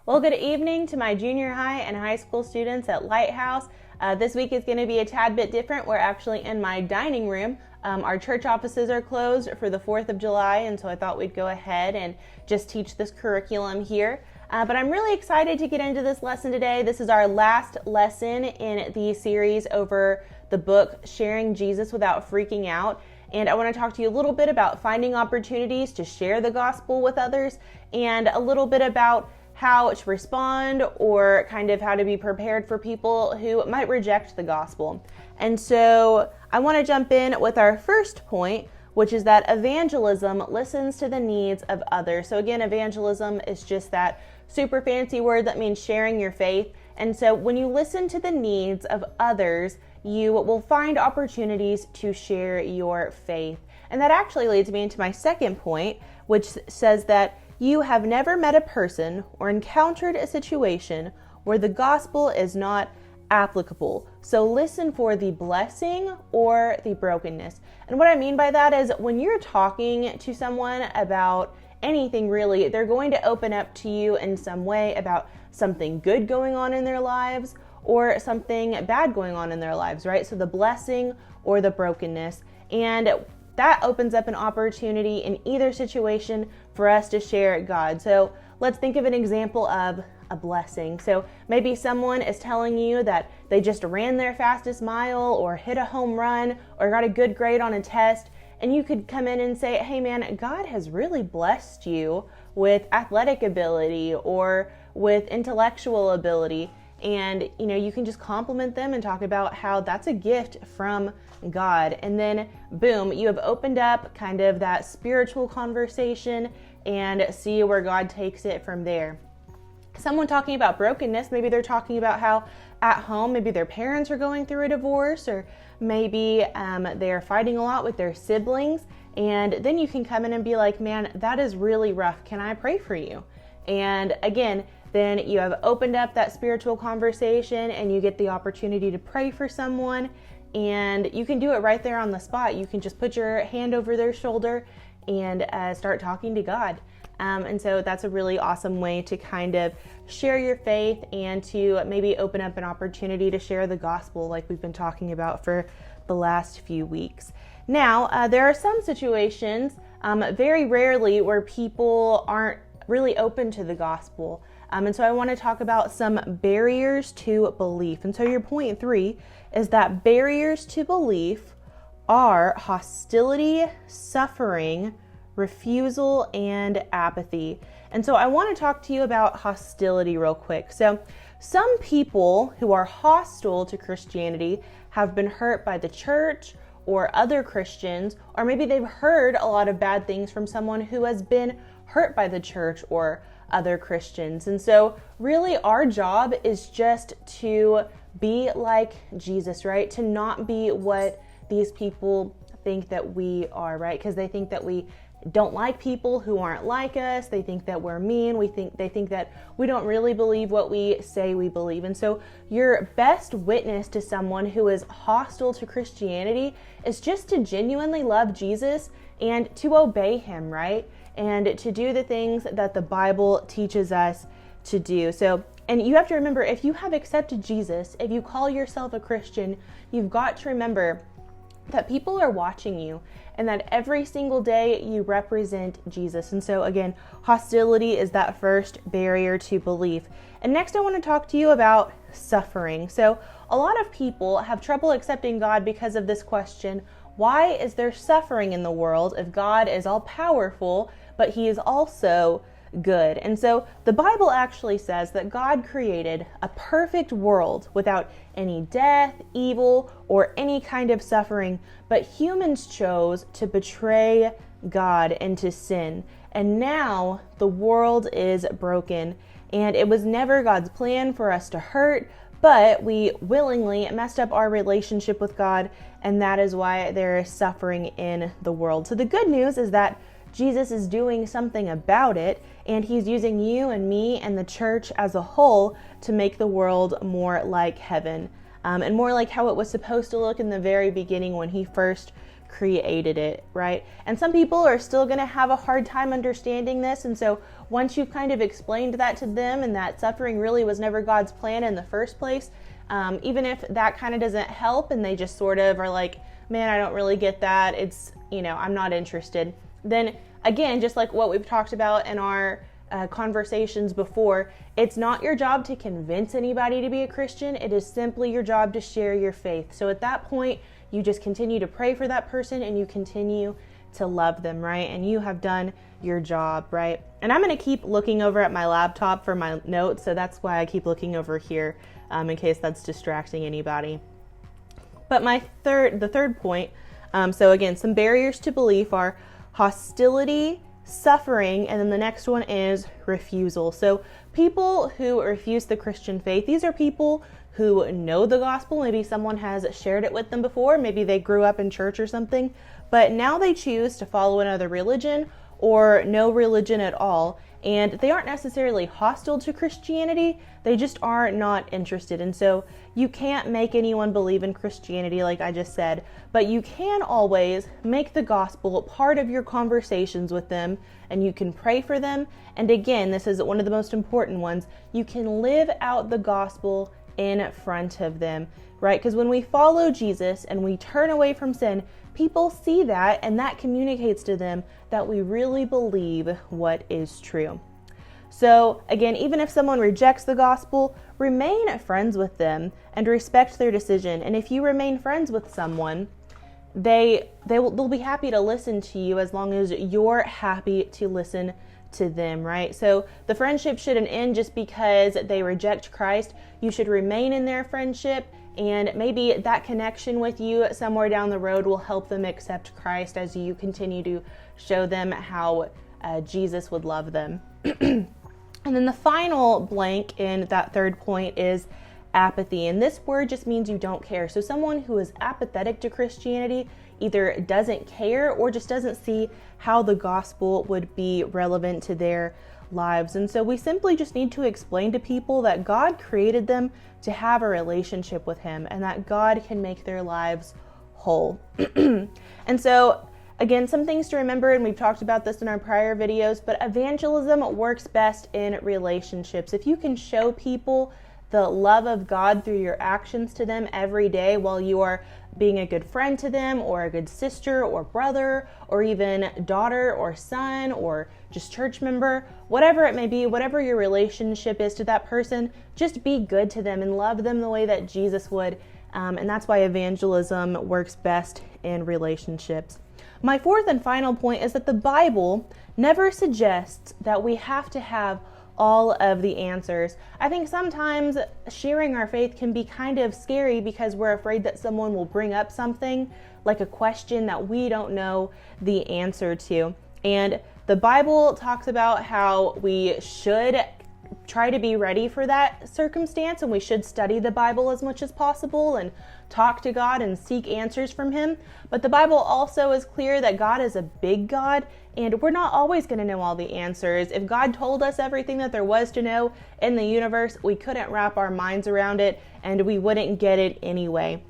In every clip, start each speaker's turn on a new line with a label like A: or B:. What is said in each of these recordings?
A: Well, good evening to my junior high and high school students at Lighthouse. This week is going to be a tad bit different. We're actually in my dining room. Our church offices are closed for the 4th of July, and so I thought we'd go ahead and just teach this curriculum here. But I'm really excited to get into this lesson today. This is our last lesson in the series over the book, Sharing Jesus Without Freaking Out. And I want to talk to you a little bit about finding opportunities to share the gospel with others, and a little bit about how to respond or kind of how to be prepared for people who might reject the gospel. And so I want to jump in with our first point, which is that evangelism listens to the needs of others. So again, evangelism is just that super fancy word that means sharing your faith. And so when you listen to the needs of others, you will find opportunities to share your faith. And that actually leads me into my second point, which says that you have never met a person or encountered a situation where the gospel is not applicable. So listen for the blessing or the brokenness. And what I mean by that is when you're talking to someone about anything really, they're going to open up to you in some way about something good going on in their lives or something bad going on in their lives, right? So the blessing or the brokenness. And that opens up an opportunity in either situation for us to share God. So let's think of an example of a blessing. So maybe someone is telling you that they just ran their fastest mile or hit a home run or got a good grade on a test. And you could come in and say, hey man, God has really blessed you with athletic ability or with intellectual ability. And, you can just compliment them and talk about how that's a gift from God. And then, boom, you have opened up kind of that spiritual conversation and see where God takes it from there. Someone talking about brokenness, maybe they're talking about how at home, maybe their parents are going through a divorce, or maybe they're fighting a lot with their siblings. And then you can come in and be like, man, that is really rough. Can I pray for you? And again, then you have opened up that spiritual conversation and you get the opportunity to pray for someone, and you can do it right there on the spot. You can just put your hand over their shoulder and start talking to God. And so that's a really awesome way to kind of share your faith and to maybe open up an opportunity to share the gospel like we've been talking about for the last few weeks. Now, there are some situations, very rarely, where people aren't really open to the gospel. And so I want to talk about some barriers to belief. And so your point 3 is that barriers to belief are hostility, suffering, refusal, and apathy. And so I want to talk to you about hostility real quick. So some people who are hostile to Christianity have been hurt by the church or other Christians, or maybe they've heard a lot of bad things from someone who has been hurt by the church or other Christians. And so really our job is just to be like Jesus, right? To not be what these people think that we are, right? Because they think that we don't like people who aren't like us. They think that we're mean. They think that we don't really believe what we say we believe. And so your best witness to someone who is hostile to Christianity is just to genuinely love Jesus and to obey him, right? And to do the things that the Bible teaches us to do. So, and you have to remember, if you have accepted Jesus, if you call yourself a Christian, you've got to remember that people are watching you and that every single day you represent Jesus. And so again, hostility is that first barrier to belief. And next I want to talk to you about suffering. So a lot of people have trouble accepting God because of this question: why is there suffering in the world if God is all powerful, but he is also good? And so the Bible actually says that God created a perfect world without any death, evil, or any kind of suffering, but humans chose to betray God and to sin. And now the world is broken, and it was never God's plan for us to hurt, but we willingly messed up our relationship with God, and that is why there is suffering in the world. So the good news is that Jesus is doing something about it, and he's using you and me and the church as a whole to make the world more like heaven, and more like how it was supposed to look in the very beginning when he first created it, right? And some people are still going to have a hard time understanding this. And so once you've kind of explained that to them and that suffering really was never God's plan in the first place, even if that kind of doesn't help and they just sort of are like, man, I don't really get that. It's, I'm not interested. Then again, just like what we've talked about in our conversations before, it's not your job to convince anybody to be a Christian. It is simply your job to share your faith. So at that point, you just continue to pray for that person and you continue to love them, right? And you have done your job, right? And I'm going to keep looking over at my laptop for my notes, so that's why I keep looking over here in case that's distracting anybody. But the third point, so again, some barriers to belief are hostility, suffering, and then the next one is refusal. So people who refuse the Christian faith, these are people who know the gospel. Maybe someone has shared it with them before. Maybe they grew up in church or something, but now they choose to follow another religion or no religion at all. And they aren't necessarily hostile to Christianity. They just are not interested. And so you can't make anyone believe in Christianity, like I just said, but you can always make the gospel part of your conversations with them, and you can pray for them. And again, this is one of the most important ones. You can live out the gospel in front of them, right? Because when we follow Jesus and we turn away from sin, people see that, and that communicates to them that we really believe what is true. So again, even if someone rejects the gospel, remain friends with them and respect their decision. And if you remain friends with someone, they'll be happy to listen to you as long as you're happy to listen to them, right? So the friendship shouldn't end just because they reject Christ. You should remain in their friendship, and maybe that connection with you somewhere down the road will help them accept Christ as you continue to show them how Jesus would love them. And then the final blank in that third point is apathy. And this word just means you don't care. So someone who is apathetic to Christianity either doesn't care or just doesn't see how the gospel would be relevant to their lives. And so we simply just need to explain to people that God created them to have a relationship with Him and that God can make their lives whole. And so again, some things to remember, and we've talked about this in our prior videos, but evangelism works best in relationships. If you can show people the love of God through your actions to them every day while you are being a good friend to them, or a good sister or brother, or even daughter or son, or just church member, whatever it may be, whatever your relationship is to that person, just be good to them and love them the way that Jesus would. And that's why evangelism works best in relationships. My fourth and final point is that the Bible never suggests that we have to have all of the answers. I think sometimes sharing our faith can be kind of scary because we're afraid that someone will bring up something like a question that we don't know the answer to. And the Bible talks about how we should try to be ready for that circumstance, and we should study the Bible as much as possible and talk to God and seek answers from Him. But the Bible also is clear that God is a big God, and we're not always going to know all the answers. If God told us everything that there was to know in the universe, we couldn't wrap our minds around it, and we wouldn't get it anyway.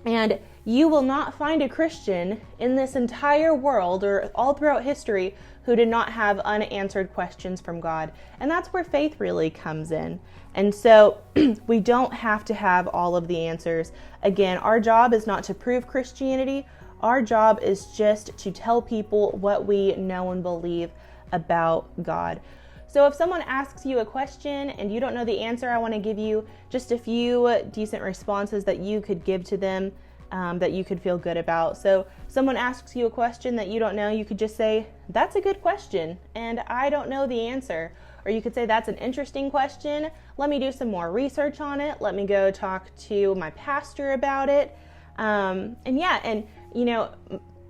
A: And you will not find a Christian in this entire world or all throughout history who did not have unanswered questions from God. And that's where faith really comes in. And so we don't have to have all of the answers. Again, our job is not to prove Christianity. Our job is just to tell people what we know and believe about God. So if someone asks you a question and you don't know the answer, I want to give you just a few decent responses that you could give to them, that you could feel good about. So someone asks you a question that you don't know, you could just say, that's a good question, and I don't know the answer. Or you could say, that's an interesting question. Let me do some more research on it. Let me go talk to my pastor about it.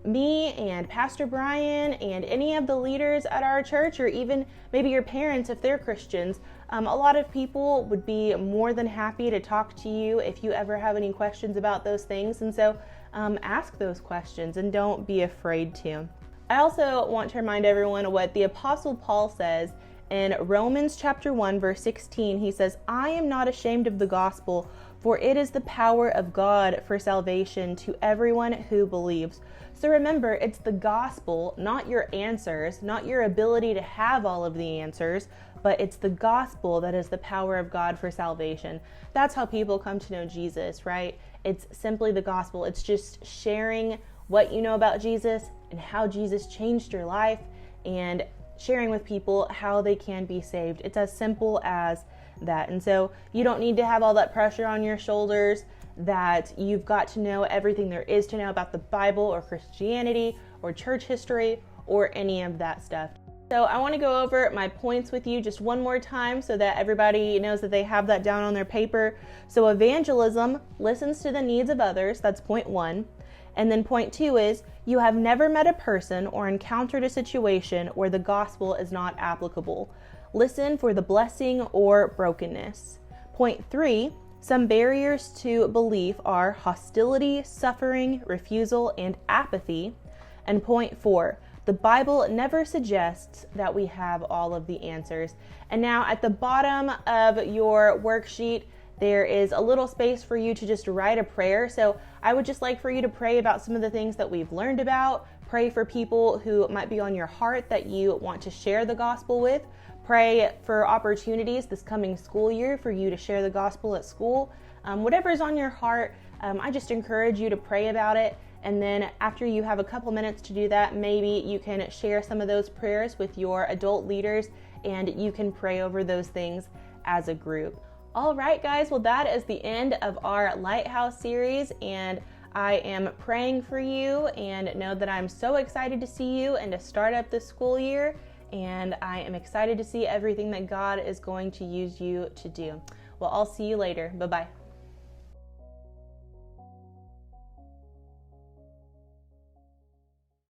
A: Me and Pastor Brian and any of the leaders at our church, or even maybe your parents if they're Christians, a lot of people would be more than happy to talk to you if you ever have any questions about those things. And so ask those questions and don't be afraid to. I also want to remind everyone what the Apostle Paul says in Romans chapter 1, verse 16. He says, I am not ashamed of the gospel, For it is the power of God for salvation to everyone who believes. So remember, it's the gospel, not your answers, not your ability to have all of the answers, but it's the gospel that is the power of God for salvation. That's how people come to know Jesus, right? It's simply the gospel. It's just sharing what you know about Jesus and how Jesus changed your life and sharing with people how they can be saved. It's as simple as that. And so you don't need to have all that pressure on your shoulders that you've got to know everything there is to know about the Bible or Christianity or church history or any of that stuff. So I want to go over my points with you just one more time so that everybody knows that they have that down on their paper. So evangelism listens to the needs of others. That's point 1. And then point 2 is you have never met a person or encountered a situation where the gospel is not applicable. Listen for the blessing or brokenness. Point 3, some barriers to belief are hostility, suffering, refusal, and apathy. And point 4, the Bible never suggests that we have all of the answers. And now at the bottom of your worksheet, there is a little space for you to just write a prayer. So I would just like for you to pray about some of the things that we've learned about. Pray for people who might be on your heart that you want to share the gospel with. Pray for opportunities this coming school year for you to share the gospel at school. Whatever's on your heart, I just encourage you to pray about it. And then after you have a couple minutes to do that, maybe you can share some of those prayers with your adult leaders and you can pray over those things as a group. All right, guys, well, that is the end of our Lighthouse series, and I am praying for you and know that I'm so excited to see you and to start up this school year, and I am excited to see everything that God is going to use you to do. Well, I'll see you later. Bye-bye.